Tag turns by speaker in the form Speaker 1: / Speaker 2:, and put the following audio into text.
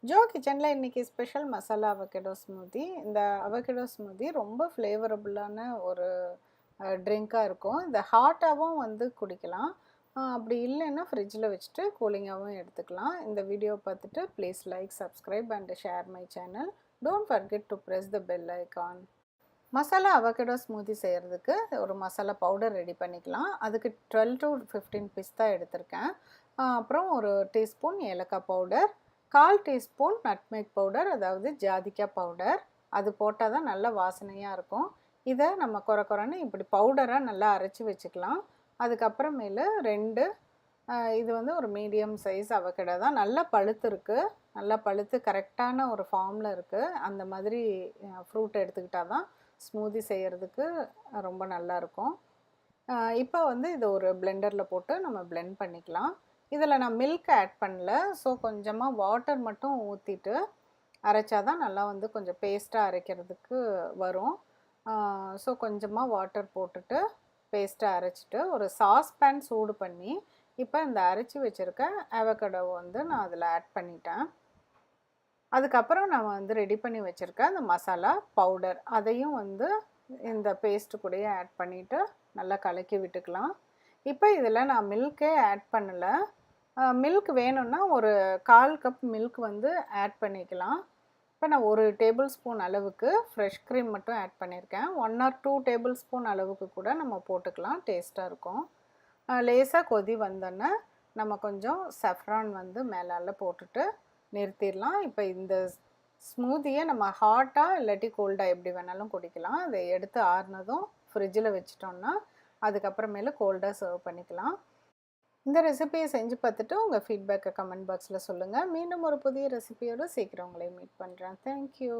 Speaker 1: Joe கிச்சனில் இன்றைக்கி special masala avocado smoothie. இந்த அவகேடோ ஸ்மூதி ரொம்ப ஃப்ளேவரபுளான ஒரு ட்ரிங்காக இருக்கும். இந்த ஹாட்டாகவும் வந்து குடிக்கலாம். அப்படி இல்லைன்னா ஃப்ரிட்ஜில் வச்சுட்டு கூலிங்காகவும் எடுத்துக்கலாம். இந்த வீடியோ பார்த்துட்டு please like, subscribe and share my channel. Don't forget to press the bell icon. Masala avocado smoothie செய்கிறதுக்கு ஒரு மசாலா பவுடர் ரெடி பண்ணிக்கலாம். அதுக்கு 12 to 15 பிஸ்தா எடுத்திருக்கேன். அப்புறம் ஒரு டீஸ்பூன் ஏலக்காய் பவுடர், 1/4 டீஸ்பூன் நட்மெக் பவுடர், அதாவது ஜாதிக்காய் பவுடர். அது போட்டால் தான் நல்ல வாசனையாக இருக்கும். இதை நம்ம குறைன்னு இப்படி பவுடராக நல்லா அரைச்சி வச்சுக்கலாம். அதுக்கப்புறமேலு 2 இது வந்து ஒரு மீடியம் சைஸ் அவகேடோ தான். நல்லா பழுத்து இருக்குது. நல்லா பழுத்து கரெக்டான ஒரு ஃபார்மில் இருக்குது. அந்த மாதிரி ஃப்ரூட் எடுத்துக்கிட்டால் தான் ஸ்மூதி செய்கிறதுக்கு ரொம்ப நல்லாயிருக்கும். இப்போ வந்து இது ஒரு பிளெண்டரில் போட்டு நம்ம பிளெண்ட் பண்ணிக்கலாம். இதில் நான் மில்க் ஆட் பண்ணல. ஸோ கொஞ்சமாக வாட்டர் மட்டும் ஊற்றிட்டு அரைச்சா தான் நல்லா வந்து கொஞ்சம் பேஸ்ட்டாக அரைக்கிறதுக்கு வரும். ஸோ கொஞ்சமாக வாட்டர் போட்டுட்டு பேஸ்ட்டாக அரைச்சிட்டு ஒரு சாஸ்பேன் சூடு பண்ணி இப்போ இந்த அரைச்சி வச்சுருக்க அவகேடோவை வந்து நான் அதில் ஆட் பண்ணிட்டேன். அதுக்கப்புறம் நம்ம வந்து ரெடி பண்ணி வச்சுருக்க அந்த மசாலா பவுடர் அதையும் வந்து இந்த பேஸ்ட்டு கூடயே ஆட் பண்ணிவிட்டு நல்லா கலக்கி விட்டுக்கலாம். இப்போ இதில் நான் மில்கே ஆட் பண்ணலை. மில்க் வேணும்னா ஒரு 1/4 கப் மில்க் வந்து ஆட் பண்ணிக்கலாம். இப்போ நான் 1 டேபிள் ஸ்பூன் அளவுக்கு ஃப்ரெஷ் க்ரீம் மட்டும் ஆட் பண்ணியிருக்கேன். 1 or 2 டேபிள் ஸ்பூன் அளவுக்கு கூட நம்ம போட்டுக்கலாம், டேஸ்ட்டாக இருக்கும். லேசாக கொதி வந்தோன்னே நம்ம கொஞ்சம் saffron வந்து மேலால் போட்டுட்டு நிறுத்திடலாம். இப்போ இந்த ஸ்மூதியை நம்ம ஹாட்டாக இல்லாட்டி கோல்டாக எப்படி வேணாலும் குடிக்கலாம். அதை எடுத்து ஆறுனதும் ஃப்ரிட்ஜில் வச்சிட்டோம்னா அதுக்கப்புறமேலு கோல்டாக சர்வ் பண்ணிக்கலாம். இந்த ரெசிபியை செஞ்சு பார்த்துட்டு உங்கள் ஃபீட்பேக்கை கமெண்ட் பாக்ஸில் சொல்லுங்கள். மீண்டும் ஒரு புதிய ரெசிபியோடு சீக்கிரம் உங்களை மீட் பண்ணுறேன். தேங்க்யூ.